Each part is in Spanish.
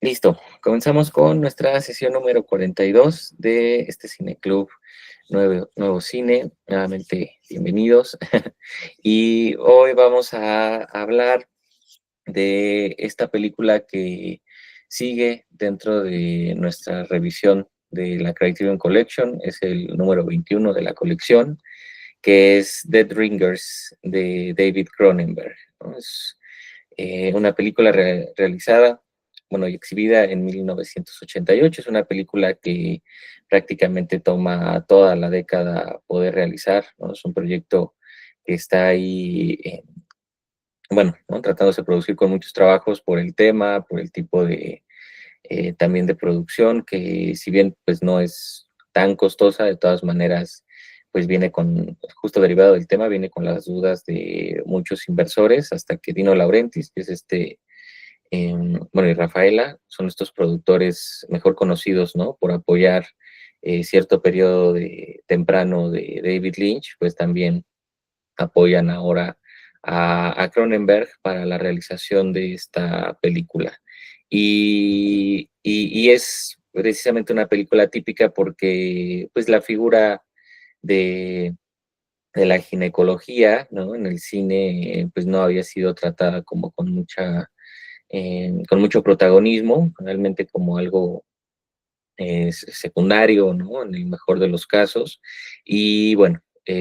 Listo, comenzamos con nuestra sesión número 42 de este Cineclub Nuevo Cine. Nuevamente, bienvenidos. Y hoy vamos a hablar de esta película que sigue dentro de nuestra revisión de la Criterion Collection. Es el número 21 de la colección, que es Dead Ringers de David Cronenberg, ¿no? Es una película realizada, bueno, y exhibida en 1988. Es una película que prácticamente toma toda la década poder realizar, ¿no? Es un proyecto que está ahí, bueno, ¿no? Tratándose de producir con muchos trabajos por el tema, por el tipo de, también de producción, que si bien pues no es tan costosa, de todas maneras pues viene con, justo derivado del tema, viene con las dudas de muchos inversores, hasta que Dino Laurentiis, que es bueno, y Rafaela, son estos productores mejor conocidos, ¿no? Por apoyar cierto periodo temprano de David Lynch, pues también apoyan ahora a Cronenberg para la realización de esta película. Y es precisamente una película típica porque pues la figura de, de la ginecología, ¿no? En el cine pues no había sido tratada como con mucho protagonismo, realmente como algo secundario, ¿no? En el mejor de los casos. Y bueno,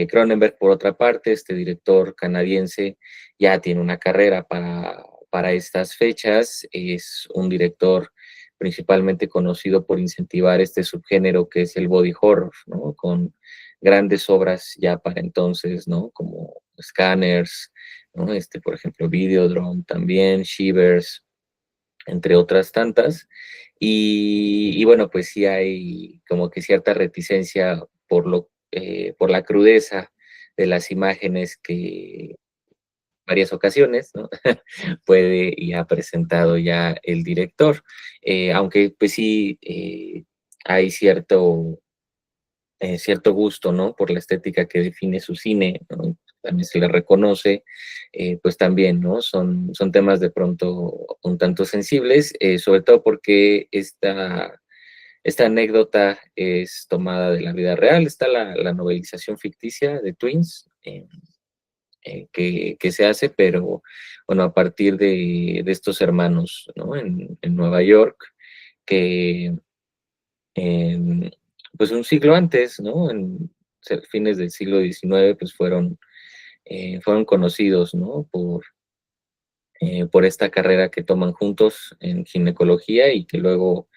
Cronenberg, por otra parte, este director canadiense, ya tiene una carrera para estas fechas. Es un director principalmente conocido por incentivar este subgénero que es el body horror, ¿no? Con grandes obras ya para entonces, ¿no? Como Scanners, ¿no? Por ejemplo, Videodrome también, Shivers, entre otras tantas. Y bueno, pues sí hay como que cierta reticencia por la crudeza de las imágenes que varias ocasiones, ¿no? Puede y ha presentado ya el director. Aunque pues sí hay cierto gusto, ¿no? Por la estética que define su cine, ¿no? También se le reconoce, pues también, ¿no? Son temas de pronto un tanto sensibles, sobre todo porque esta anécdota es tomada de la vida real. Está la novelización ficticia de Twins, que se hace, pero bueno, a partir de estos hermanos, ¿no? En Nueva York, que en, pues un siglo antes, ¿no? En fines del siglo XIX, pues fueron conocidos, ¿no? Por esta carrera que toman juntos en ginecología y que luego,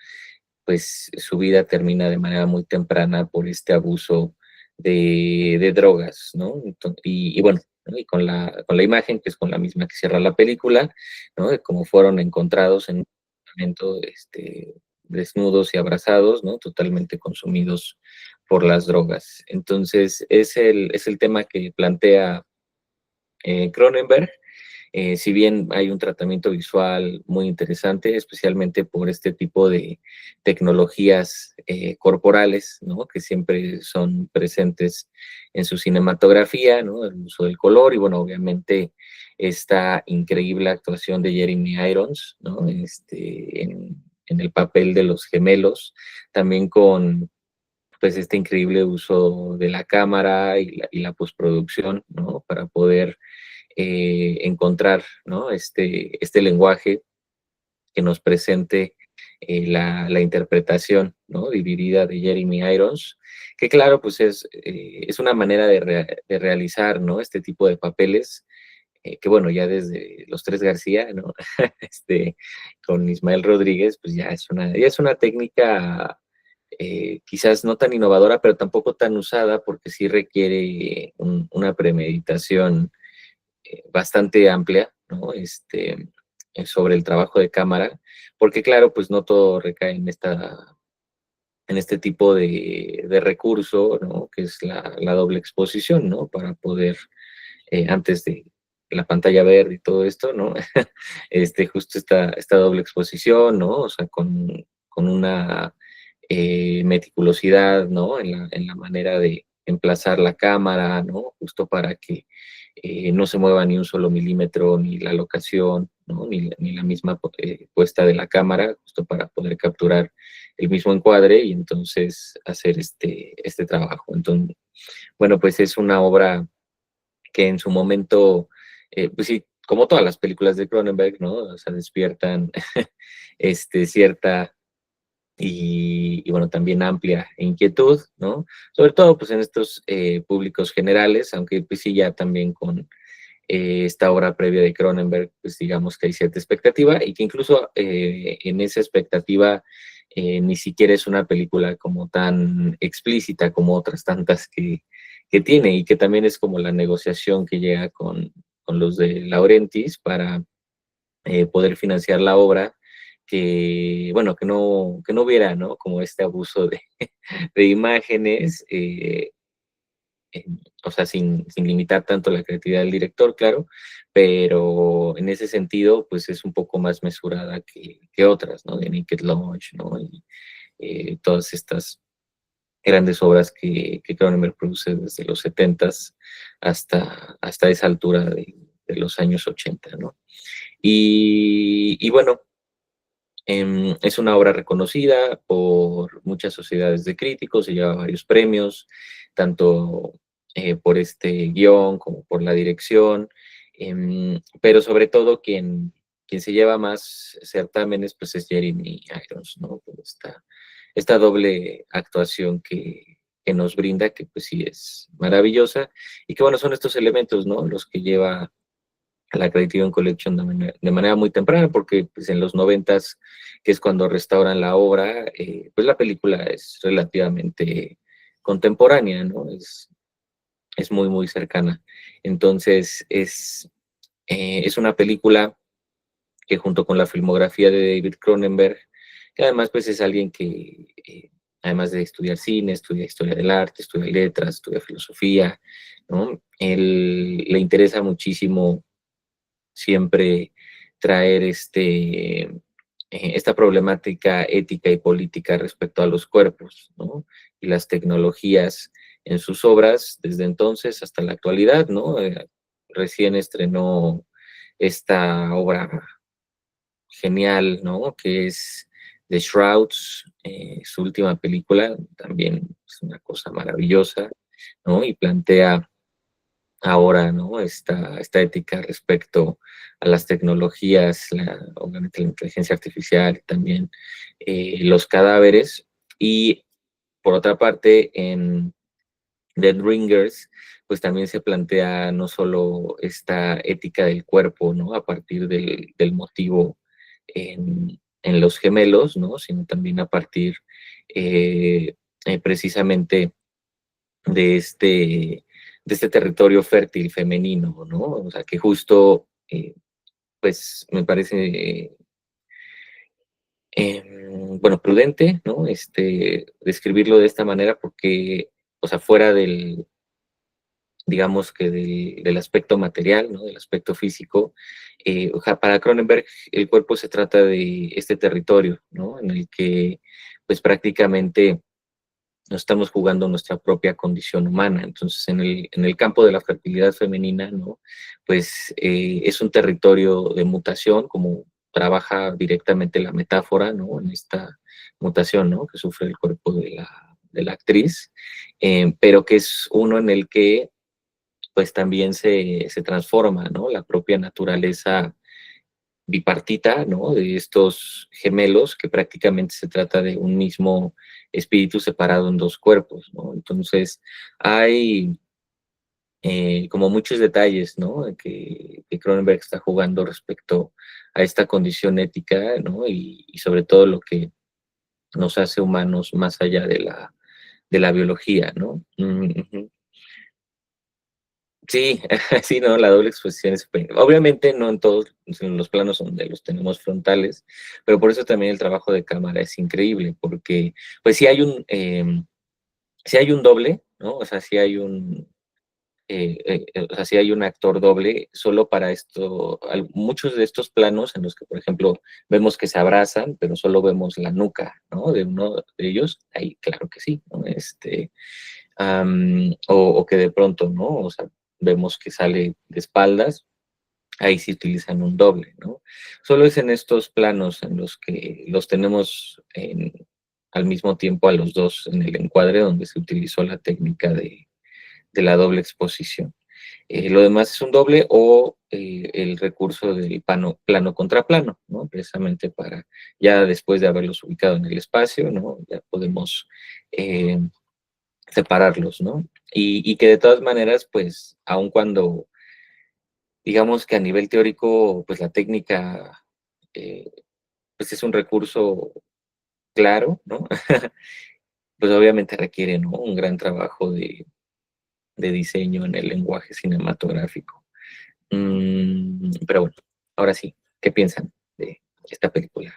pues, su vida termina de manera muy temprana por este abuso de drogas, ¿no? Y bueno, ¿no? Y con la imagen, que es con la misma que cierra la película, ¿no? De cómo fueron encontrados en un momento, desnudos y abrazados, ¿no? Totalmente consumidos por las drogas. Entonces, es el tema que plantea Cronenberg. Si bien hay un tratamiento visual muy interesante, especialmente por este tipo de tecnologías corporales, ¿no? Que siempre son presentes en su cinematografía, ¿no? El uso del color y, bueno, obviamente esta increíble actuación de Jeremy Irons, ¿no? En el papel de los gemelos, también con pues este increíble uso de la cámara y la postproducción, ¿no? Para poder encontrar, ¿no? Este lenguaje que nos presente la interpretación, ¿no? Dividida de Jeremy Irons, que claro, pues es una manera de realizar, ¿no? Este tipo de papeles, que bueno, ya desde Los Tres García, ¿no? Con Ismael Rodríguez, pues ya es una técnica quizás no tan innovadora, pero tampoco tan usada, porque sí requiere una premeditación bastante amplia, ¿no? Sobre el trabajo de cámara, porque claro, pues no todo recae en este tipo de recurso, ¿no? Que es la doble exposición, ¿no? Para poder, antes de la pantalla verde y todo esto, ¿no? Justo esta doble exposición, ¿no? O sea, con una meticulosidad, ¿no? En la manera de emplazar la cámara, ¿no? Justo para que no se mueva ni un solo milímetro, ni la locación, ¿no? Ni la misma puesta de la cámara, justo para poder capturar el mismo encuadre y entonces hacer este trabajo. Entonces, bueno, pues es una obra que en su momento, pues sí, como todas las películas de Cronenberg, ¿no? O sea, despiertan cierta y bueno, también amplia inquietud, ¿no? Sobre todo pues en estos públicos generales, aunque pues sí ya también con esta obra previa de Cronenberg, pues digamos que hay cierta expectativa y que incluso en esa expectativa ni siquiera es una película como tan explícita como otras tantas que tiene y que también es como la negociación que llega con los de Laurentiis para poder financiar la obra, que, bueno, que no hubiera, ¿no? Como este abuso de imágenes, o sea, sin limitar tanto la creatividad del director, claro, pero en ese sentido, pues es un poco más mesurada que otras, ¿no? De Naked Lunch, ¿no? Y todas estas grandes obras que Cronenberg produce desde los 70s hasta esa altura de los años 80, ¿no? Y bueno, es una obra reconocida por muchas sociedades de críticos, se lleva varios premios, tanto por este guión como por la dirección, pero sobre todo quien se lleva más certámenes pues es Jeremy Irons, ¿no? Por esta doble actuación que nos brinda, que pues sí es maravillosa, y que bueno, son estos elementos, ¿no? Los que lleva a la Criterion Collection de manera muy temprana, porque pues, en los 90s, que es cuando restauran la obra, pues la película es relativamente contemporánea, ¿no? Es muy, muy cercana. Entonces, es una película que junto con la filmografía de David Cronenberg, que además pues es alguien que, además de estudiar cine, estudia historia del arte, estudia letras, estudia filosofía, ¿no? Él le interesa muchísimo siempre traer esta problemática ética y política respecto a los cuerpos, ¿no? Y las tecnologías en sus obras desde entonces hasta la actualidad, ¿no? Recién estrenó esta obra genial, ¿no? Que es The Shrouds, su última película, también es una cosa maravillosa, ¿no? Y plantea ahora, ¿no? Esta ética respecto a las tecnologías, obviamente la inteligencia artificial y también los cadáveres. Y por otra parte, en Dead Ringers, pues también se plantea no solo esta ética del cuerpo, ¿no? A partir del motivo en los gemelos, ¿no? Sino también a partir precisamente de de este territorio fértil femenino, ¿no? O sea, que justo, pues, me parece, bueno, prudente, ¿no? Describirlo de esta manera porque, o sea, fuera digamos que del aspecto material, ¿no? Del aspecto físico, o sea, para Cronenberg el cuerpo se trata de este territorio, ¿no? En el que, pues, prácticamente nos estamos jugando nuestra propia condición humana. Entonces, en el campo de la fertilidad femenina, ¿no? Pues es un territorio de mutación, como trabaja directamente la metáfora, ¿no? En esta mutación, ¿no? Que sufre el cuerpo de la actriz, pero que es uno en el que pues también se transforma, ¿no? La propia naturaleza bipartita, ¿no? De estos gemelos, que prácticamente se trata de un mismo espíritu separado en dos cuerpos, ¿no? Entonces, hay como muchos detalles, ¿no? Que Cronenberg está jugando respecto a esta condición ética, ¿no? Y sobre todo lo que nos hace humanos más allá de la biología, ¿no? Ujú. Sí, sí, no, la doble exposición es obviamente no en todos en los planos donde los tenemos frontales, pero por eso también el trabajo de cámara es increíble, porque pues sí hay un doble, ¿no? O sea, sí hay o sea, sí hay un actor doble solo para esto, muchos de estos planos en los que, por ejemplo, vemos que se abrazan, pero solo vemos la nuca, ¿no? De uno de ellos, ahí claro que sí, ¿no? O que de pronto, ¿no? O sea, vemos que sale de espaldas, ahí sí utilizan un doble, ¿no? Solo es en estos planos en los que los tenemos al mismo tiempo a los dos en el encuadre donde se utilizó la técnica de la doble exposición. Lo demás es un doble o el recurso del plano contra plano, ¿no? Precisamente para, ya después de haberlos ubicado en el espacio, ¿no? Ya podemos separarlos, ¿no? Y que de todas maneras, pues, aun cuando, digamos que a nivel teórico, pues la técnica, eh, pues es un recurso claro, ¿no? Pues obviamente requiere, ¿no? Un gran trabajo de diseño en el lenguaje cinematográfico. Pero bueno, ahora sí, ¿qué piensan de esta película?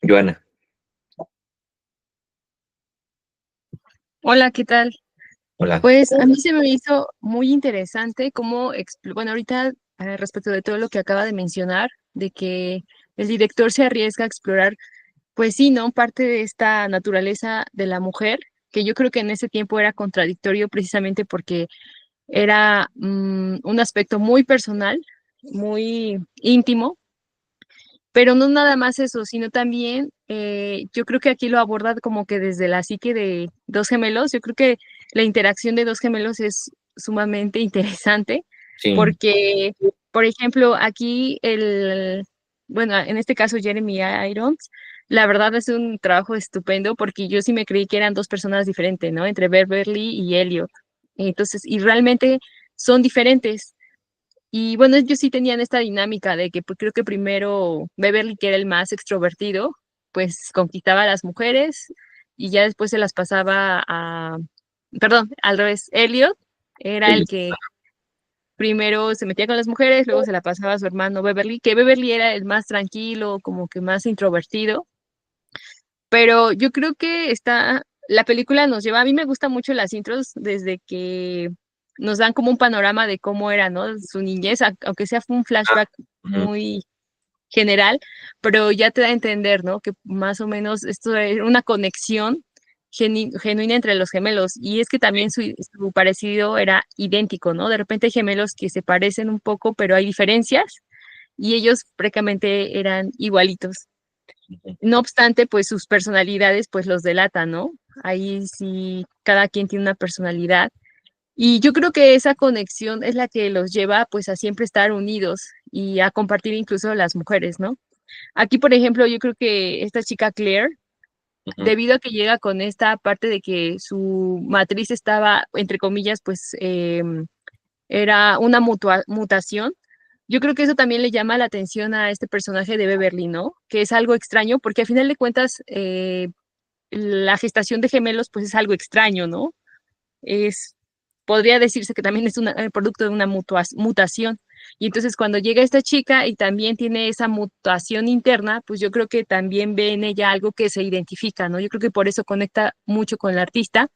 Joana, Hola, ¿qué tal? hola. Pues a mí se me hizo muy interesante cómo, bueno, ahorita respecto de todo lo que acaba de mencionar, de que el director se arriesga a explorar, pues sí, ¿no? Parte de esta naturaleza de la mujer, que yo creo que en ese tiempo era contradictorio precisamente porque era un aspecto muy personal, muy íntimo, pero no nada más eso, sino también yo creo que aquí lo aborda como que desde la psique de dos gemelos. Yo creo que la interacción de dos gemelos es sumamente interesante Sí, porque, por ejemplo, aquí bueno, en este caso Jeremy Irons, la verdad es un trabajo estupendo porque yo sí me creí que eran dos personas diferentes, ¿no? Entre Beverly y Elliot. Entonces, y realmente son diferentes. Y bueno, ellos sí tenían esta dinámica de que pues, creo que primero Beverly, que era el más extrovertido, pues conquistaba a las mujeres y ya después se las pasaba perdón, al revés, Elliot era el Elliot. que primero se metía con las mujeres, luego se la pasaba a su hermano Beverly, que Beverly era el más tranquilo, como que más introvertido, pero yo creo que la película nos lleva, a mí me gustan mucho las intros desde que nos dan como un panorama de cómo era, ¿no? Su niñez, aunque sea fue un Ah, flashback ujú, muy general, pero ya te da a entender, ¿no? Que más o menos esto es una conexión genuina entre los gemelos. Y es que también su parecido era idéntico, ¿no? De repente hay gemelos que se parecen un poco, pero hay diferencias y ellos prácticamente eran igualitos. ujú, No obstante, pues sus personalidades pues los delatan, ¿no? Ahí sí, cada quien tiene una personalidad. Y yo creo que esa conexión es la que los lleva pues a siempre estar unidos y a compartir incluso las mujeres, ¿no? Aquí, por ejemplo, yo creo que esta chica Claire, ujú. debido a que llega con esta parte de que su matriz estaba, entre comillas, pues era una mutación, yo creo que eso también le llama la atención a este personaje de Beverly, ¿no? Que es algo extraño, porque a final de cuentas, la gestación de gemelos, pues es algo extraño, ¿no? Es, podría decirse que también es el producto de una mutación. Y entonces cuando llega esta chica y también tiene esa mutación interna, pues yo creo que también ve en ella algo que se identifica, ¿no? Yo creo que por eso conecta mucho con la artista.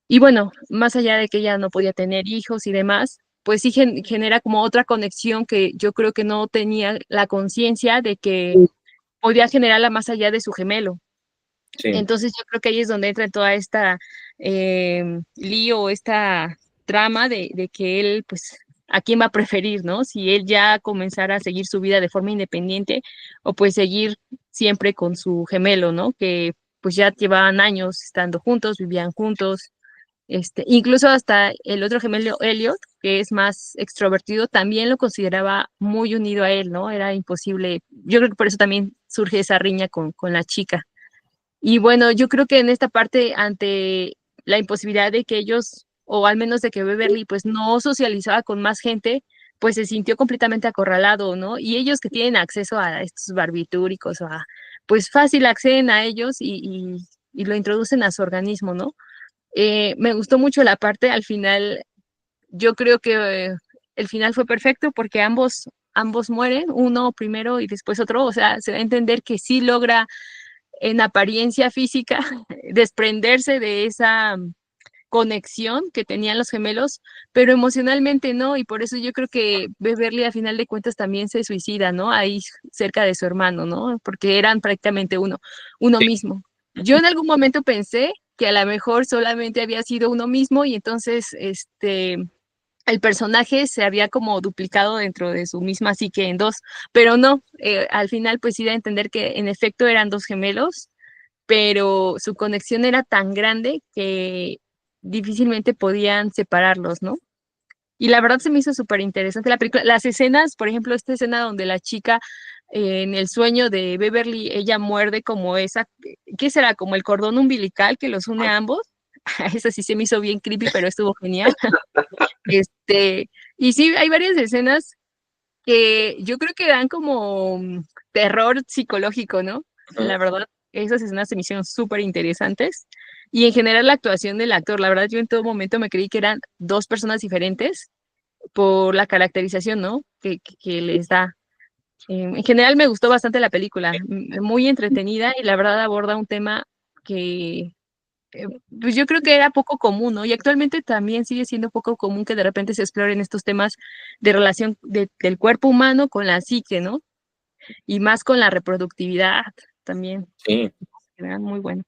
Y bueno, más allá de que ella no podía tener hijos y demás, pues sí genera como otra conexión que yo creo que no tenía la conciencia de que podía generarla más allá de su gemelo. Sí, Entonces yo creo que ahí es donde entra toda esta lío, esta trama de que él, pues, a quién va a preferir, ¿no? Si él ya comenzara a seguir su vida de forma independiente o pues seguir siempre con su gemelo, ¿no? Que pues ya llevaban años estando juntos, vivían juntos, incluso hasta el otro gemelo, Elliot, que es más extrovertido, también lo consideraba muy unido a él, ¿no? Era imposible, yo creo que por eso también surge esa riña con la chica. Y bueno, yo creo que en esta parte, ante la imposibilidad de que ellos, o al menos de que Beverly, pues no socializaba con más gente, pues se sintió completamente acorralado, ¿no? Y ellos que tienen acceso a estos barbitúricos, pues fácil acceden a ellos y lo introducen a su organismo, ¿no? Me gustó mucho la parte, al final, yo creo que el final fue perfecto porque ambos mueren, uno primero y después otro, o sea, se va a entender que sí logra en apariencia física, desprenderse de esa conexión que tenían los gemelos, pero emocionalmente no, y por eso yo creo que Beverly a final de cuentas también se suicida, ¿no? Ahí cerca de su hermano, ¿no? Porque eran prácticamente uno sí. mismo. Yo en algún momento pensé que a lo mejor solamente había sido uno mismo y entonces el personaje se había como duplicado dentro de su misma psique en dos, pero no, al final pues sí da a entender que en efecto eran dos gemelos, pero su conexión era tan grande que difícilmente podían separarlos, ¿no? Y la verdad se me hizo súper interesante la película. Las escenas, por ejemplo, esta escena donde la chica en el sueño de Beverly, ella muerde como esa, ¿qué será? Como el cordón umbilical que los une a ambos. Esa sí se me hizo bien creepy, pero estuvo genial. Este, y sí, hay varias escenas que yo creo que dan como terror psicológico, ¿no? Ujú. La verdad, esas escenas se me hicieron súper interesantes. Y en general la actuación del actor, la verdad yo en todo momento me creí que eran dos personas diferentes por la caracterización, ¿no? Que les da. En general me gustó bastante la película, muy entretenida y la verdad aborda un tema que pues yo creo que era poco común, ¿no? Y actualmente también sigue siendo poco común que de repente se exploren estos temas de relación del cuerpo humano con la psique, ¿no? Y más con la reproductividad también. Sí, Era muy bueno.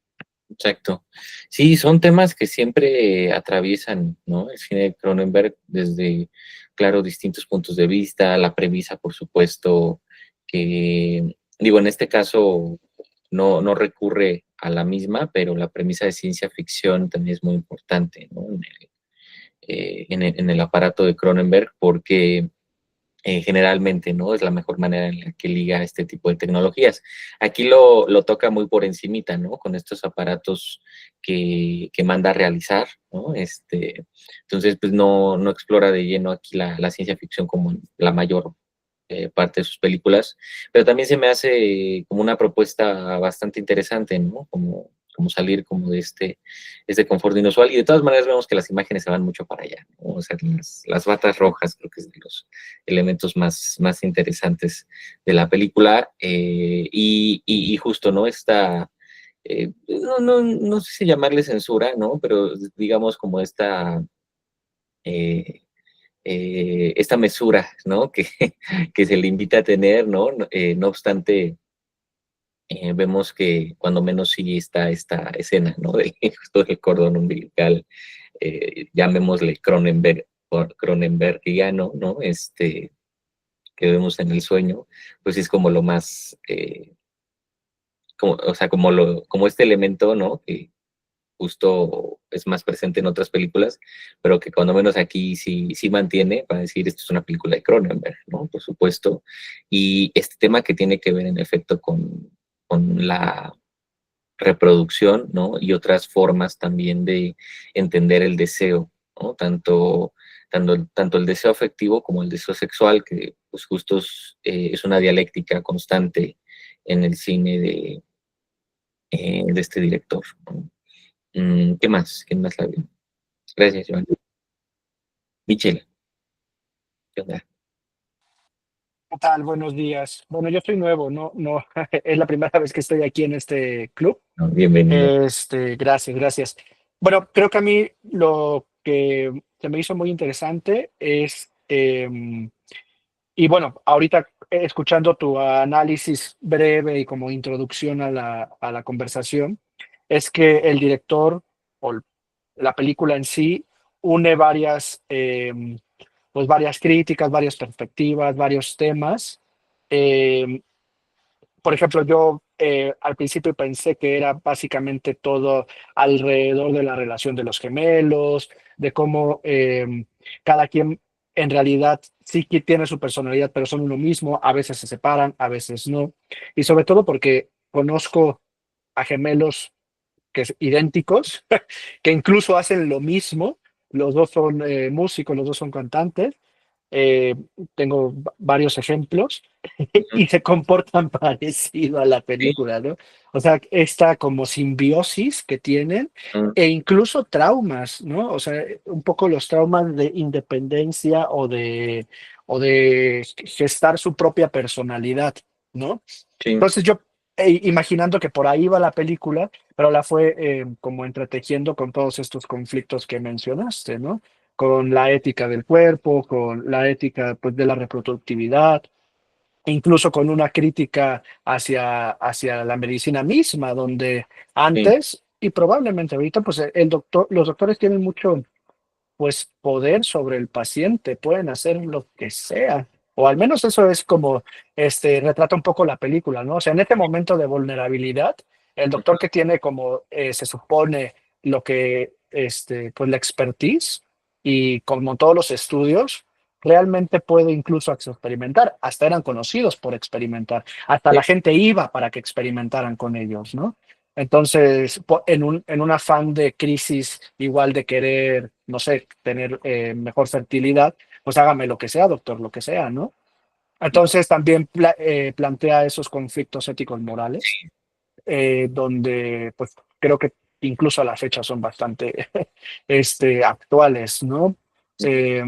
exacto. Sí, son temas que siempre atraviesan, ¿no? El cine de Cronenberg desde, claro, distintos puntos de vista, la premisa, por supuesto, que, digo, en este caso no recurre a la misma, pero la premisa de ciencia ficción también es muy importante, ¿no? En el aparato de Cronenberg, porque generalmente, ¿no? Es la mejor manera en la que liga este tipo de tecnologías. Aquí lo toca muy por encimita, ¿no? Con estos aparatos que manda a realizar, ¿no? Entonces, pues no explora de lleno aquí la ciencia ficción como la mayor parte de sus películas, pero también se me hace como una propuesta bastante interesante, ¿no? Como salir como de este confort inusual y de todas maneras vemos que las imágenes se van mucho para allá, ¿no? O sea, las batas rojas creo que es de los elementos más interesantes de la película y justo, ¿no? No sé si llamarle censura, ¿no? Pero digamos como eh, esta mesura, ¿no? Que se le invita a tener, ¿no? No obstante, vemos que cuando menos sí está esta escena, ¿no? De justo el cordón umbilical, llamémosle Cronenbergiano, ¿no? Que vemos en el sueño, pues es como lo más, o sea, como este elemento, ¿no? Que justo es más presente en otras películas, pero que cuando menos aquí sí mantiene para decir esto es una película de Cronenberg, ¿no? Por supuesto. Y este tema que tiene que ver en efecto con la reproducción, ¿no? Y otras formas también de entender el deseo, ¿no? Tanto el deseo afectivo como el deseo sexual, que pues justo es una dialéctica constante en el cine de este director, ¿no? ¿Qué más? ¿Quién más la vio? Gracias, Joan. Michelle, ¿qué onda? ¿Qué tal? Buenos días. Bueno, yo soy nuevo, no, es la primera vez que estoy aquí en este club. No, bienvenido. Gracias, gracias. Bueno, creo que a mí lo que se me hizo muy interesante es, y bueno, ahorita escuchando tu análisis breve y como introducción a la conversación, es que el director o la película en sí une pues varias críticas, varias perspectivas, varios temas. Eh, por ejemplo, yo al principio pensé que era básicamente todo alrededor de la relación de los gemelos, de cómo cada quien en realidad sí que tiene su personalidad, pero son uno mismo, a veces se separan, a veces no. Y sobre todo porque conozco a gemelos que es idénticos, que incluso hacen lo mismo. Los dos son músicos, los dos son cantantes. eh, Tengo varios ejemplos Ujú. y se comportan parecido a la Sí, película, ¿no? O sea, esta como simbiosis que tienen mm, e incluso traumas, ¿no? O sea, un poco los traumas de independencia o de gestar su propia personalidad, ¿no? sí, Entonces yo, imaginando que por ahí va la película, pero la fue como entretejiendo con todos estos conflictos que mencionaste, ¿no? Con la ética del cuerpo, con la ética pues, de la reproductividad, incluso con una crítica hacia la medicina misma, donde sí, antes Y probablemente ahorita, pues los doctores tienen mucho, pues, poder sobre el paciente, pueden hacer lo que sea, o al menos eso es como, retrata un poco la película, ¿no? O sea, en este momento de vulnerabilidad, el doctor que tiene como, se supone lo que, pues la expertise y como todos los estudios, realmente puede incluso experimentar, hasta eran conocidos por experimentar, hasta Sí, la gente iba para que experimentaran con ellos, ¿no? Entonces, en un afán de crisis, igual de querer, no sé, tener mejor fertilidad, pues hágame lo que sea, doctor, lo que sea, ¿no? Entonces también plantea esos conflictos éticos morales, donde pues creo que incluso a la fecha son bastante actuales, ¿no? Eh,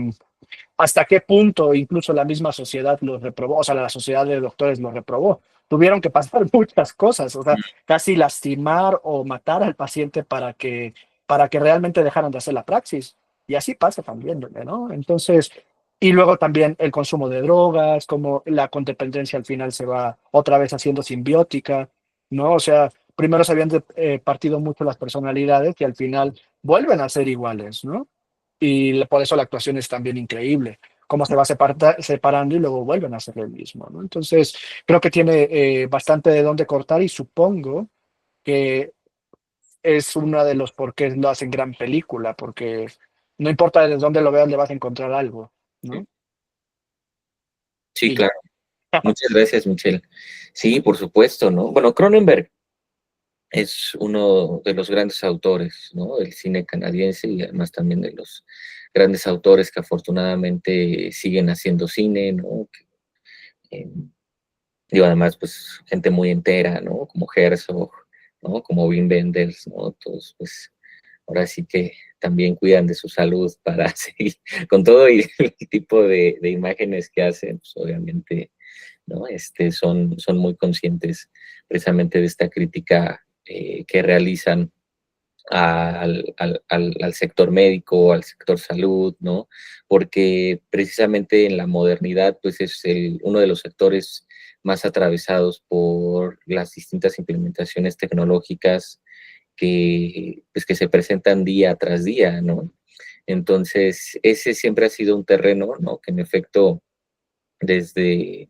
¿Hasta qué punto incluso la misma sociedad los reprobó? O sea, la sociedad de doctores los reprobó. Tuvieron que pasar muchas cosas, o sea, casi lastimar o matar al paciente para que realmente dejaran de hacer la praxis. Y así pasa también, ¿no? Entonces, y luego también el consumo de drogas, como la codependencia al final se va otra vez haciendo simbiótica, ¿no? O sea, primero se habían partido mucho las personalidades y al final vuelven a ser iguales, ¿no? Y por eso la actuación es también increíble, cómo se va separando y luego vuelven a ser el mismo, ¿no? Entonces, creo que tiene bastante de dónde cortar y supongo que es uno de los por qué lo hacen gran película, porque no importa desde dónde lo veas, le vas a encontrar algo, ¿no? sí, Y ya. claro. Muchas gracias, Michelle. Sí, por supuesto, ¿no? Bueno, Cronenberg es uno de los grandes autores, ¿no? Del cine canadiense y además también de los grandes autores que afortunadamente siguen haciendo cine, ¿no? Eh, Digo, además, pues, gente muy entera, ¿no? Como Herzog, ¿no? Como Wim Wenders, ¿no? Todos, pues, ahora sí que también cuidan de su salud para seguir con todo y el tipo de imágenes que hacen, pues, obviamente, ¿no? Son muy conscientes precisamente de esta crítica que realizan al sector médico, al sector salud, ¿no? Porque precisamente en la modernidad, pues es uno de los sectores más atravesados por las distintas implementaciones tecnológicas pues, que se presentan día tras día, ¿no? Entonces, ese siempre ha sido un terreno, ¿no? Que en efecto, desde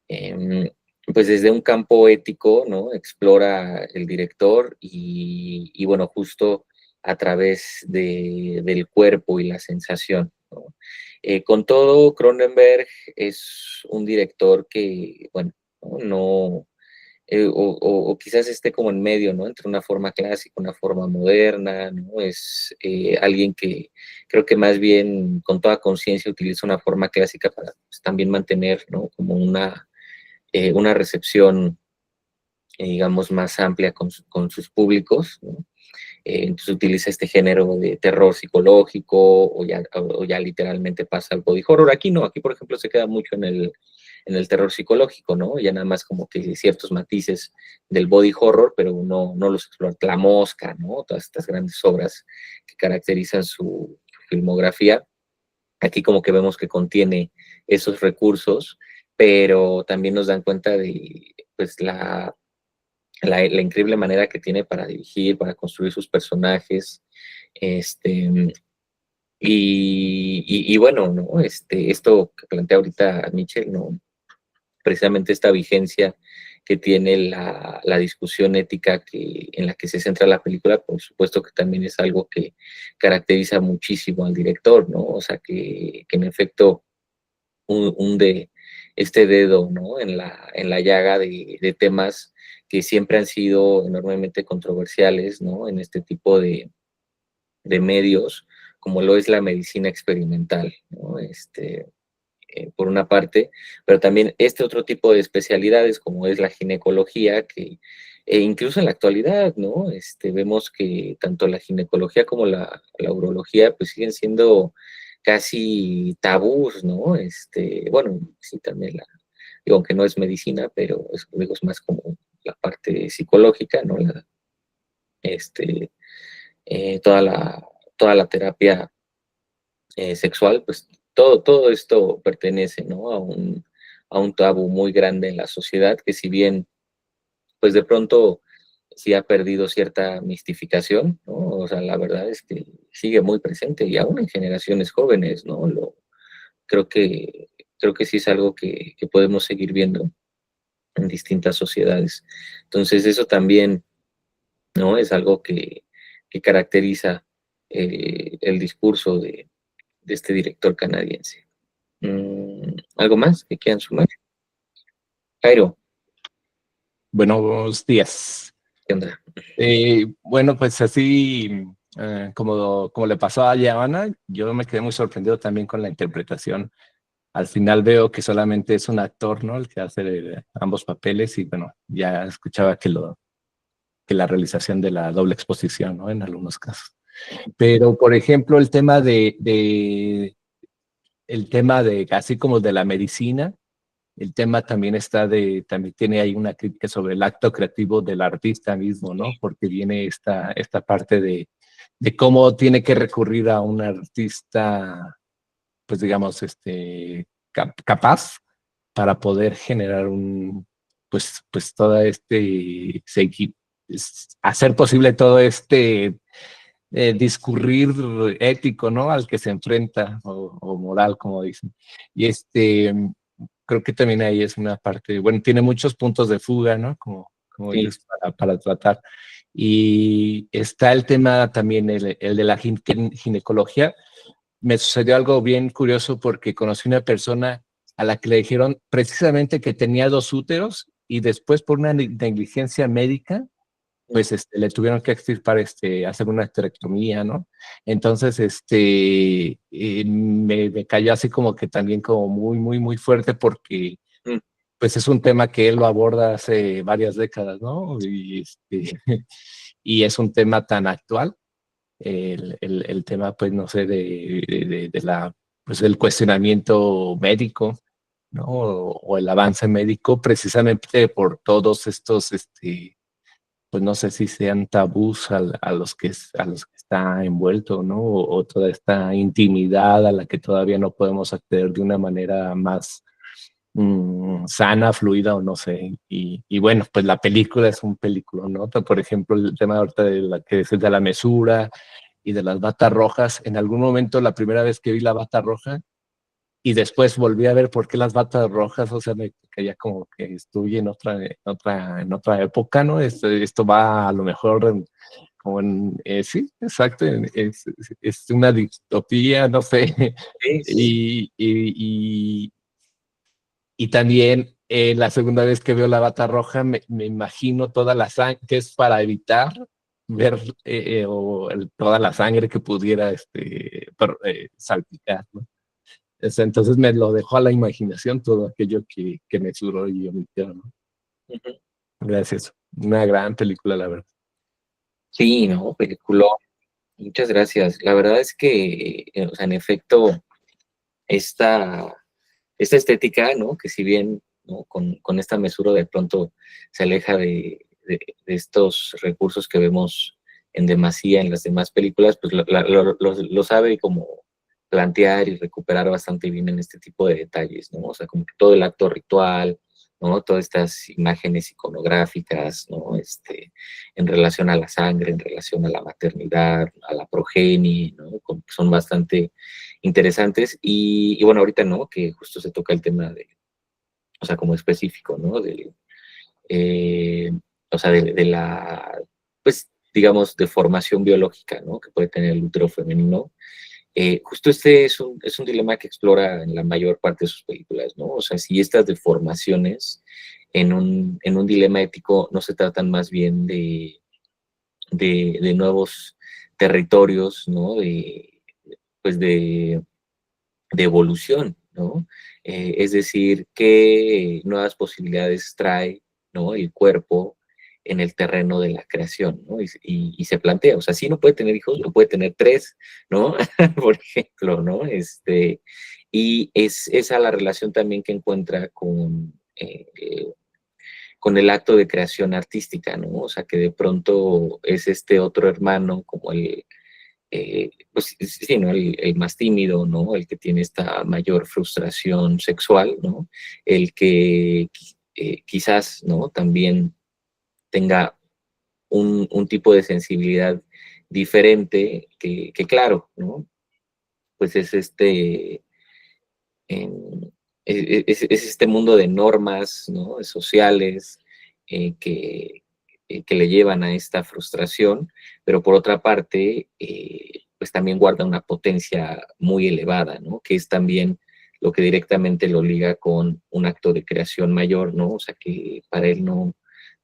em, pues desde un campo ético, ¿no? Explora el director y bueno, justo a través del cuerpo y la sensación, ¿no? Con todo, Cronenberg es un director que, bueno, no, o quizás esté como en medio, ¿no? Entre una forma clásica, una forma moderna, ¿no? Es alguien que creo que más bien con toda conciencia utiliza una forma clásica para pues, también mantener, ¿no? Como una recepción, digamos, más amplia con sus públicos, ¿no? Entonces utiliza este género de terror psicológico o ya literalmente pasa al body horror. Aquí no, aquí por ejemplo se queda mucho en el terror psicológico, ¿no? Ya nada más como que ciertos matices del body horror, pero no los explora. La Mosca, ¿no? Todas estas grandes obras que caracterizan su filmografía. Aquí como que vemos que contiene esos recursos, pero también nos dan cuenta de pues la increíble manera que tiene para dirigir, para construir sus personajes, este, y bueno, ¿no? Esto que plantea ahorita Mitchell, ¿no? Precisamente esta vigencia que tiene la discusión ética en la que se centra la película, por supuesto que también es algo que caracteriza muchísimo al director, ¿no? O sea, que en efecto hunde este dedo, ¿no? En la llaga de temas que siempre han sido enormemente controversiales, ¿no? En este tipo de medios, como lo es la medicina experimental, ¿no? Por una parte, pero también este otro tipo de especialidades como es la ginecología, que incluso en la actualidad, ¿no? Vemos que tanto la ginecología como la urología pues siguen siendo casi tabús, ¿no? Bueno, sí, también digo, aunque no es medicina, pero digo, es más como la parte psicológica, ¿no? Este, toda toda la terapia sexual, pues todo esto pertenece, ¿no? A un tabú muy grande en la sociedad que si bien, pues de pronto sí ha perdido cierta mistificación, ¿no? O sea, la verdad es que sigue muy presente y aún en generaciones jóvenes, ¿no? Creo que, creo que sí es algo que podemos seguir viendo en distintas sociedades. Entonces, eso también, ¿no? Es algo que caracteriza el discurso de este director canadiense. ¿Algo más que quieran sumar? Jairo, Buenos días. ¿qué onda? Bueno, pues así como le pasó a Giovanna, yo me quedé muy sorprendido también con la interpretación. Al final veo que solamente es un actor, ¿no? El que hace ambos papeles y bueno, ya escuchaba que la realización de la doble exposición, ¿no? En algunos casos. Pero, por ejemplo, el tema de así como de la medicina, el tema también también tiene ahí una crítica sobre el acto creativo del artista mismo, ¿no? Porque viene esta parte de cómo tiene que recurrir a un artista, pues digamos, capaz para poder generar pues todo hacer posible todo discurrir ético, ¿no? Al que se enfrenta, o moral, como dicen. Y creo que también ahí es una parte, bueno, tiene muchos puntos de fuga, ¿no? Como Sí. dices, para tratar. Y está el tema también, el de la ginecología. Me sucedió algo bien curioso porque conocí una persona a la que le dijeron precisamente que tenía 2 úteros y después por una negligencia médica pues le tuvieron que extirpar, hacer una esterectomía, ¿no? Entonces, me cayó así como que también como muy, muy, muy fuerte porque, Mm. pues es un tema que él lo aborda hace varias décadas, ¿no? Y es un tema tan actual, el tema, pues, no sé, pues el cuestionamiento médico, ¿no? O el avance médico, precisamente por todos estos, pues no sé si sean tabús a los que está envuelto, ¿no? O toda esta intimidad a la que todavía no podemos acceder de una manera más sana, fluida o no sé. Y bueno, pues la película es un película, ¿no? Por ejemplo, el tema ahorita de la que es de la mesura y de las batas rojas. En algún momento, la primera vez que vi la bata roja, y después volví a ver por qué las batas rojas, o sea, me caía como que estoy en otra época, ¿no? Esto va a lo mejor como sí, exacto, es una distopía, no sé, Sí, sí. y también la segunda vez que veo la bata roja me imagino toda la sangre, que es para evitar ver toda la sangre que pudiera salpicar, ¿no? Entonces me lo dejó a la imaginación todo aquello que me suró y omitió, ¿no? Ujú. Gracias. Una gran película, la verdad. Sí, no, película. Muchas gracias. La verdad es que, o sea, en efecto, esta, esta estética, ¿no? Que si bien, ¿no? Con esta mesura de pronto se aleja de estos recursos que vemos en demasía en las demás películas, pues lo sabe como plantear y recuperar bastante bien en este tipo de detalles, ¿no? O sea, como que todo el acto ritual, ¿no? Todas estas imágenes iconográficas, ¿no? En relación a la sangre, en relación a la maternidad, a la progenie, ¿no? Son bastante interesantes y bueno, ahorita, ¿no? Que justo se toca el tema o sea, como específico, ¿no? Eh, o sea, de la, pues, digamos, deformación biológica, ¿no? Que puede tener el útero femenino. Justo es un dilema que explora en la mayor parte de sus películas, ¿no? O sea, si estas deformaciones en un dilema ético no se tratan más bien de nuevos territorios, ¿no? Pues de evolución, ¿no? Es decir, qué nuevas posibilidades trae, ¿no? El cuerpo en el terreno de la creación, ¿no? Y se plantea, o sea, sí no puede tener hijos, no puede tener 3, ¿no? Por ejemplo, ¿no? Y es esa la relación también que encuentra con el acto de creación artística, ¿no? O sea, que de pronto es este otro hermano como pues sí, ¿no? El más tímido, ¿no? El que tiene esta mayor frustración sexual, ¿no? El que quizás, ¿no? También tenga un tipo de sensibilidad diferente que claro, ¿no? Pues es es este mundo de normas, ¿no? Sociales que le llevan a esta frustración, pero por otra parte, pues también guarda una potencia muy elevada, ¿no? Que es también lo que directamente lo liga con un acto de creación mayor, ¿no? O sea, que para él no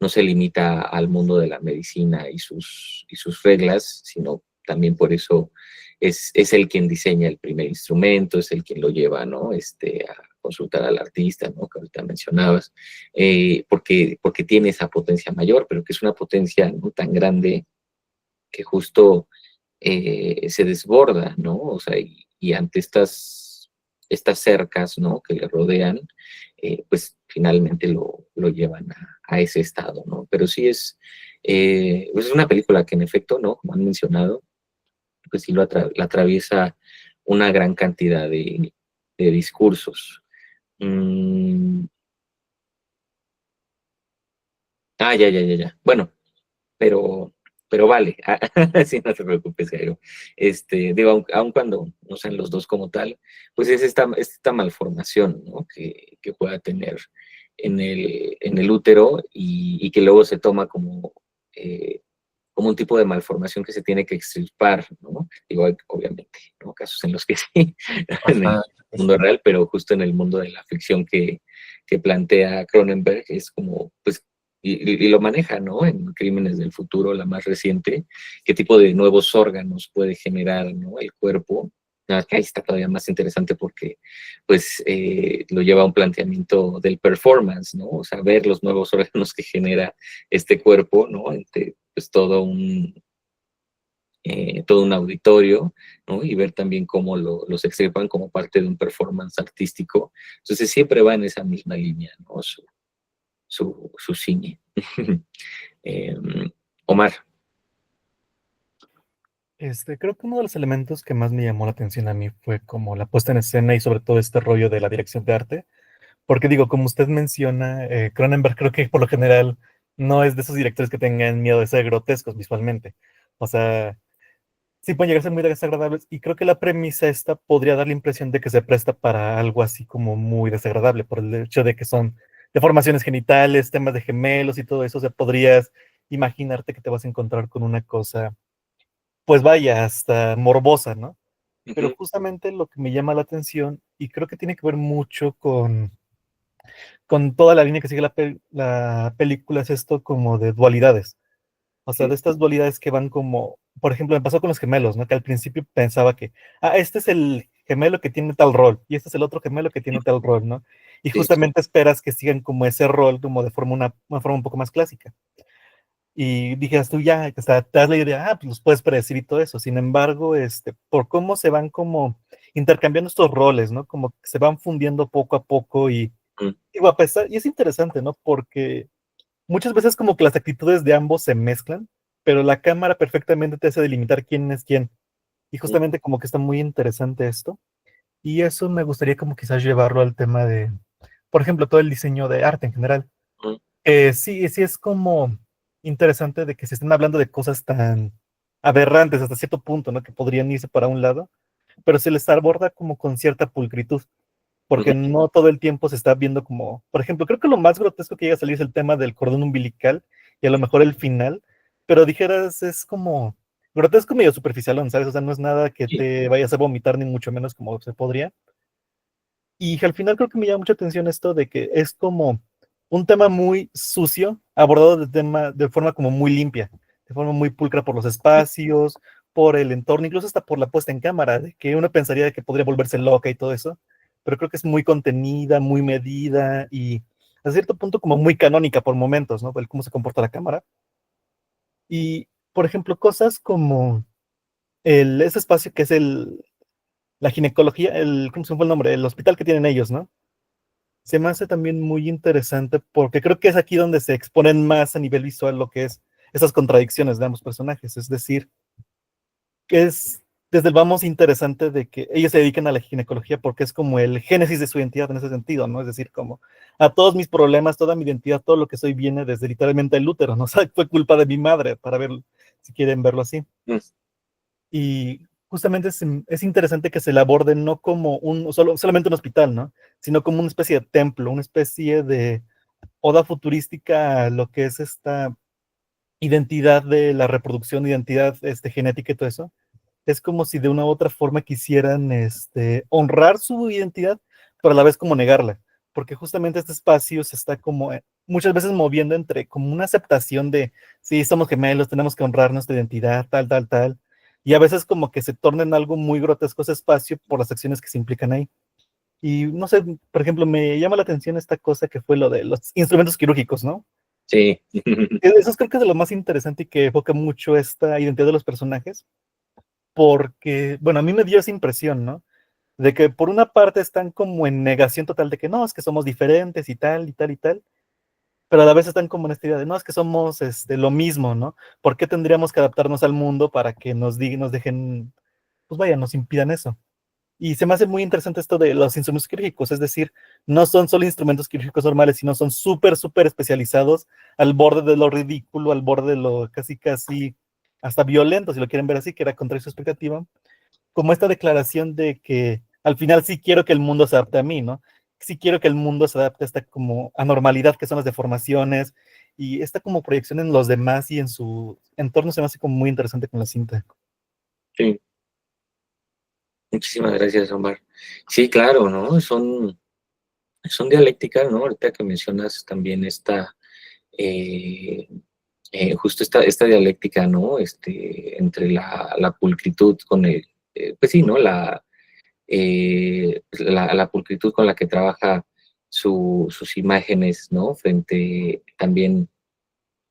se limita al mundo de la medicina y sus reglas, sino también por eso es el quien diseña el primer instrumento, es el quien lo lleva, ¿no? A consultar al artista, ¿no? Que ahorita mencionabas, porque tiene esa potencia mayor, pero que es una potencia no tan grande que justo se desborda, ¿no? O sea, y ante estas cercas, ¿no? Que le rodean, pues finalmente lo llevan a ese estado, ¿no? Pero sí pues es una película que en efecto, ¿no? Como han mencionado, pues sí la atraviesa una gran cantidad de discursos. Mm, ya. Bueno, pero, pero vale, sí, no te preocupes, Jairo. Digo, aun cuando no sean los dos como tal, pues es esta malformación, ¿no? Que pueda tener en el útero y que luego se toma como un tipo de malformación que se tiene que extirpar, ¿no? Digo, obviamente, ¿no? Casos en los que sí, en el Ajá, mundo real, pero justo en el mundo de la ficción que plantea Cronenberg es como, pues, y lo maneja, ¿no? En Crímenes del Futuro, la más reciente, qué tipo de nuevos órganos puede generar, ¿no? El cuerpo. Nada, que ahí está todavía más interesante porque, pues, lo lleva a un planteamiento del performance, ¿no? O sea, ver los nuevos órganos que genera este cuerpo, ¿no? Pues todo un auditorio, ¿no? Y ver también cómo los extirpan como parte de un performance artístico. Entonces siempre va en esa misma línea, ¿no? Su cine. eh, Omar. Creo que uno de los elementos que más me llamó la atención a mí fue como la puesta en escena y sobre todo este rollo de la dirección de arte, porque digo, como usted menciona, Cronenberg creo que por lo general no es de esos directores que tengan miedo de ser grotescos visualmente. O sea, sí pueden llegar a ser muy desagradables y creo que la premisa esta podría dar la impresión de que se presta para algo así como muy desagradable por el hecho de que son deformaciones genitales, temas de gemelos y todo eso. O sea, podrías imaginarte que te vas a encontrar con una cosa, pues vaya, hasta morbosa, ¿no? Pero Ujú, justamente lo que me llama la atención, y creo que tiene que ver mucho con toda la línea que sigue la película, es esto como de dualidades. O sea, ujú, de estas dualidades que van como, por ejemplo, me pasó con los gemelos, ¿no? Que al principio pensaba que, este es el gemelo que tiene tal rol, y este es el otro gemelo que tiene tal rol, ¿no? Y sí, justamente esperas que sigan como ese rol, como de forma, una forma un poco más clásica. Y dijeras tú ya, o sea, te das la idea, pues los puedes predecir y todo eso. Sin embargo, por cómo se van como intercambiando estos roles, ¿no? Como que se van fundiendo poco a poco mm, y a pesar, y es interesante, ¿no? Porque muchas veces como que las actitudes de ambos se mezclan, pero la cámara perfectamente te hace delimitar quién es quién. Y mm, justamente como que está muy interesante esto. Y eso me gustaría como quizás llevarlo al tema de, por ejemplo, todo el diseño de arte en general. mm, Sí, sí es como interesante de que se estén hablando de cosas tan aberrantes hasta cierto punto, ¿no? Que podrían irse para un lado, pero se les aborda como con cierta pulcritud, ujú, porque no todo el tiempo se está viendo como, por ejemplo, creo que lo más grotesco que llega a salir es el tema del cordón umbilical y a lo mejor el final, pero dijeras, es como grotesco medio superficialón, ¿sabes? O sea, no es nada que sí, te vayas a vomitar ni mucho menos como se podría. Y al final creo que me llama mucha atención esto de que es como un tema muy sucio, abordado de forma como muy limpia, de forma muy pulcra por los espacios, por el entorno, incluso hasta por la puesta en cámara, de que uno pensaría que podría volverse loca y todo eso, pero creo que es muy contenida, muy medida y a cierto punto como muy canónica por momentos, ¿no? El cómo se comporta la cámara. Y, por ejemplo, cosas como ese espacio que es la ginecología, ¿cómo se llama el nombre? El hospital que tienen ellos, ¿no? Se me hace también muy interesante porque creo que es aquí donde se exponen más a nivel visual lo que es esas contradicciones de ambos personajes. Es decir, que es desde el vamos interesante de que ellos se dedican a la ginecología porque es como el génesis de su identidad en ese sentido, ¿no? Es decir, como a todos mis problemas, toda mi identidad, todo lo que soy viene desde literalmente el útero, ¿no? O sea, fue culpa de mi madre, para verlo, si quieren verlo así. Mm. Y justamente es interesante que se le aborde no como solamente un hospital, ¿no? Sino como una especie de templo, una especie de oda futurística a lo que es esta identidad de la reproducción, identidad genética y todo eso. Es como si de una u otra forma quisieran honrar su identidad, pero a la vez como negarla, porque justamente este espacio se está como muchas veces moviendo entre como una aceptación de, sí, somos gemelos, tenemos que honrar nuestra identidad, tal, tal, tal, y a veces como que se torna en algo muy grotesco ese espacio por las acciones que se implican ahí. Y no sé, por ejemplo, me llama la atención esta cosa que fue lo de los instrumentos quirúrgicos, ¿no? Sí. Eso creo que es de lo más interesante y que evoca mucho esta identidad de los personajes, porque, bueno, a mí me dio esa impresión, ¿no? De que por una parte están como en negación total de que no, es que somos diferentes y tal y tal y tal, pero a la vez están como en esta idea de no, es que somos lo mismo, ¿no? ¿Por qué tendríamos que adaptarnos al mundo para que nos dejen, pues vaya, nos impidan eso? Y se me hace muy interesante esto de los instrumentos quirúrgicos, es decir, no son solo instrumentos quirúrgicos normales, sino son súper, súper especializados al borde de lo ridículo, al borde de lo casi, casi hasta violento, si lo quieren ver así, que era contra su expectativa, como esta declaración de que al final sí quiero que el mundo se adapte a mí, ¿no? Sí quiero que el mundo se adapte a esta como anormalidad que son las deformaciones y esta como proyección en los demás y en su entorno se me hace como muy interesante con la cinta. Sí. Muchísimas gracias, Omar. Sí, claro, ¿no? Son dialécticas, ¿no? Ahorita que mencionas también eh, justo esta dialéctica, ¿no? Entre la pulcritud con pues sí, ¿no? La pulcritud con la que trabaja sus imágenes, ¿no? Frente también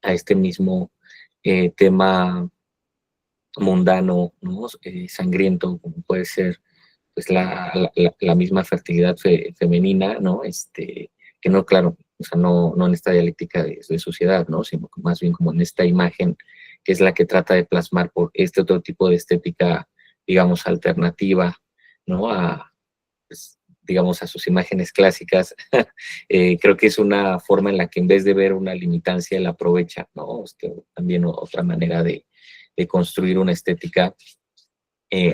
a este mismo tema mundano, ¿no? Sangriento, como puede ser pues la misma fertilidad femenina, ¿no? Que no, claro, o sea, no en esta dialéctica de sociedad, ¿no? Sino más bien como en esta imagen que es la que trata de plasmar por este otro tipo de estética, digamos, alternativa, ¿no? Pues, digamos, a sus imágenes clásicas. Creo que es una forma en la que en vez de ver una limitancia, la aprovecha, ¿no? También otra manera de construir una estética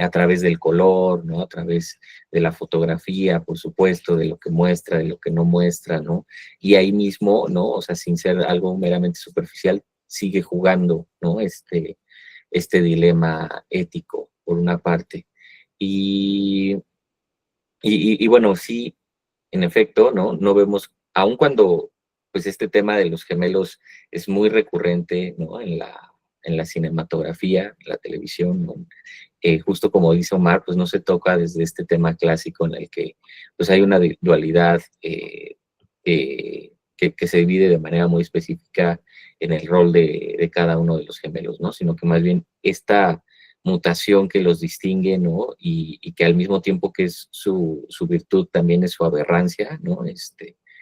a través del color, ¿no? A través de la fotografía, por supuesto, de lo que muestra, de lo que no muestra, ¿no? Y ahí mismo, ¿no? O sea, sin ser algo meramente superficial, sigue jugando, ¿no? Este dilema ético, por una parte. Y, y bueno, sí, en efecto, ¿no? No vemos, aun cuando pues este tema de los gemelos es muy recurrente, ¿no? En la cinematografía, en la televisión, ¿no? Justo como dice Omar, pues no se toca desde este tema clásico en el que pues hay una dualidad que se divide de manera muy específica en el rol de cada uno de los gemelos, ¿no? Sino que más bien esta mutación que los distingue, ¿no? Y que al mismo tiempo que es su virtud, también es su aberrancia, ¿no?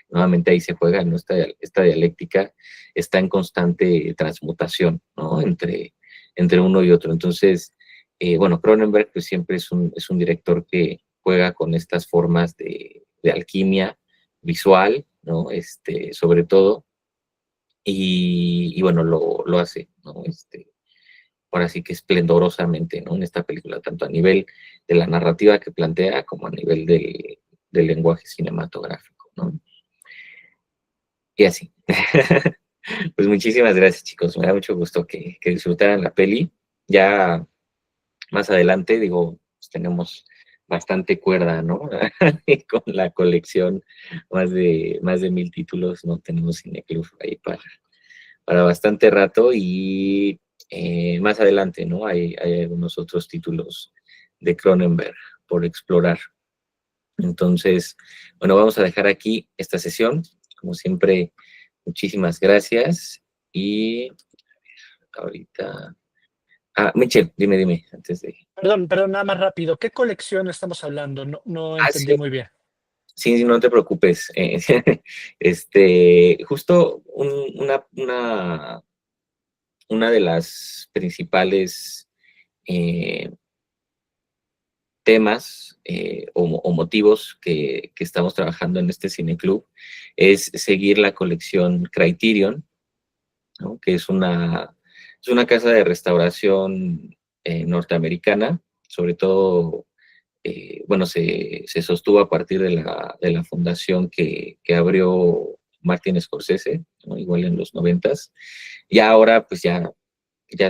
Nuevamente ahí se juega, ¿no? Esta dialéctica está en constante transmutación, ¿no? Entre uno y otro. Entonces, bueno, Cronenberg pues siempre es un director que juega con estas formas de alquimia visual, ¿no? Sobre todo, y bueno, lo hace, ¿no? Ahora sí que esplendorosamente, ¿no? En esta película, tanto a nivel de la narrativa que plantea como a nivel del lenguaje cinematográfico, ¿no? Y así. Pues muchísimas gracias, chicos. Me da mucho gusto que disfrutaran la peli. Ya más adelante, digo, pues tenemos bastante cuerda, ¿no? Con la colección, más de 1000 títulos, ¿no? Tenemos Cineclub ahí para bastante rato y más adelante, ¿no? Hay algunos otros títulos de Cronenberg por explorar. Entonces, bueno, vamos a dejar aquí esta sesión. Como siempre, muchísimas gracias y ahorita... Ah, Michelle, dime, antes de... Perdón, nada más rápido. ¿Qué colección estamos hablando? No Ah, entendí sí, muy bien. sí, no te preocupes. Justo una de las principales temas o motivos que estamos trabajando en este cineclub es seguir la colección Criterion, ¿no? Que es una casa de restauración norteamericana, sobre todo, bueno, se sostuvo a partir de la fundación que abrió Martin Scorsese, ¿no? Igual en los 90s, y ahora pues ya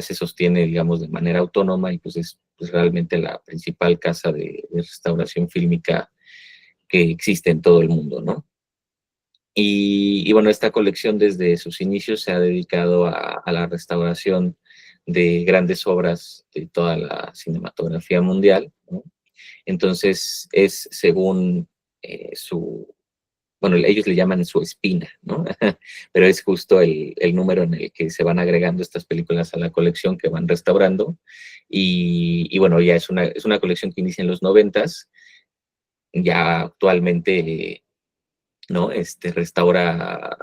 se sostiene, digamos, de manera autónoma y pues es pues, realmente la principal casa de restauración fílmica que existe en todo el mundo, ¿no? Y bueno, esta colección desde sus inicios se ha dedicado a la restauración de grandes obras de toda la cinematografía mundial, ¿no? Entonces es según bueno, ellos le llaman su espina, ¿no? Pero es justo el número en el que se van agregando estas películas a la colección que van restaurando. Y bueno, ya es una colección que inicia en los 90s, ya actualmente, ¿no? Restaura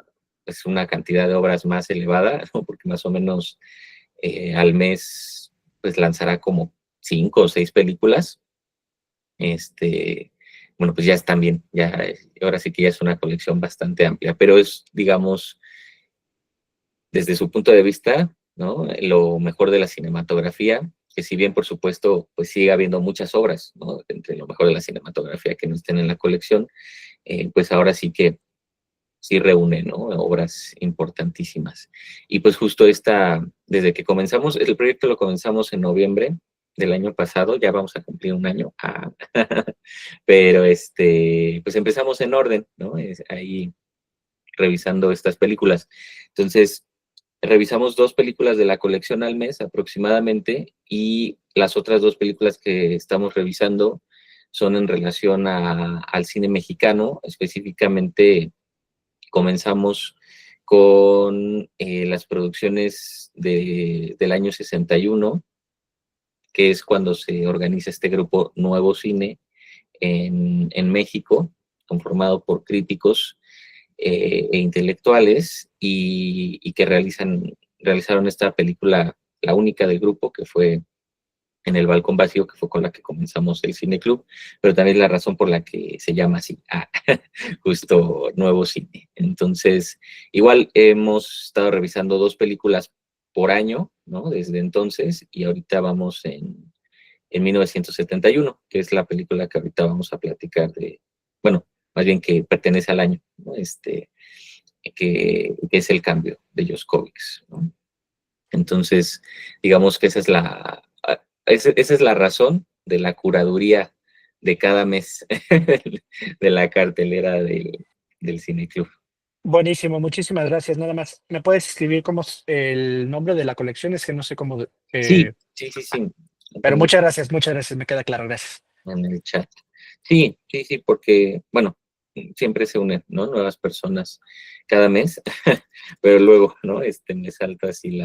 pues, una cantidad de obras más elevada, ¿no? Porque más o menos al mes pues lanzará como 5 o 6 películas. Bueno, pues ya es también, ahora sí que ya es una colección bastante amplia, pero es, digamos, desde su punto de vista, ¿no? Lo mejor de la cinematografía, que si bien, por supuesto, pues sigue habiendo muchas obras, ¿no? Entre lo mejor de la cinematografía que no estén en la colección, pues ahora sí que sí reúne, ¿no? Obras importantísimas. Y pues justo desde que comenzamos, el proyecto lo comenzamos en noviembre del año pasado, ya vamos a cumplir un año, pero pues empezamos en orden, ¿no? Ahí revisando estas películas. Entonces, revisamos 2 películas de la colección al mes aproximadamente y las otras 2 películas que estamos revisando son en relación al cine mexicano, específicamente comenzamos con las producciones del año 61, que es cuando se organiza este grupo Nuevo Cine en México, conformado por críticos e intelectuales, y que realizaron esta película, la única del grupo, que fue En el balcón vacío, que fue con la que comenzamos el Cine Club, pero también la razón por la que se llama así, justo Nuevo Cine. Entonces, igual hemos estado revisando 2 películas por año, ¿no? Desde entonces, y ahorita vamos en 1971, que es la película que ahorita vamos a platicar bueno, más bien que pertenece al año, ¿no? Que es El cambio de Josh Kovics, ¿no? Entonces, digamos que esa es la razón de la curaduría de cada mes de la cartelera del Cineclub. Buenísimo, muchísimas gracias. Nada más, ¿me puedes escribir cómo es el nombre de la colección? Es que no sé cómo. Sí, sí, Pero muchas gracias, me queda claro, gracias. en el chat. Sí, porque, bueno, siempre se unen, ¿no? Nuevas personas cada mes, pero luego, ¿no? Me salta así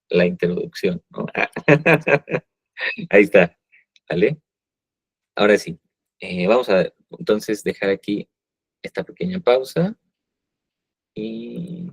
la introducción, ¿no? Ahí está, ¿vale? Ahora sí, vamos a entonces dejar aquí esta pequeña pausa y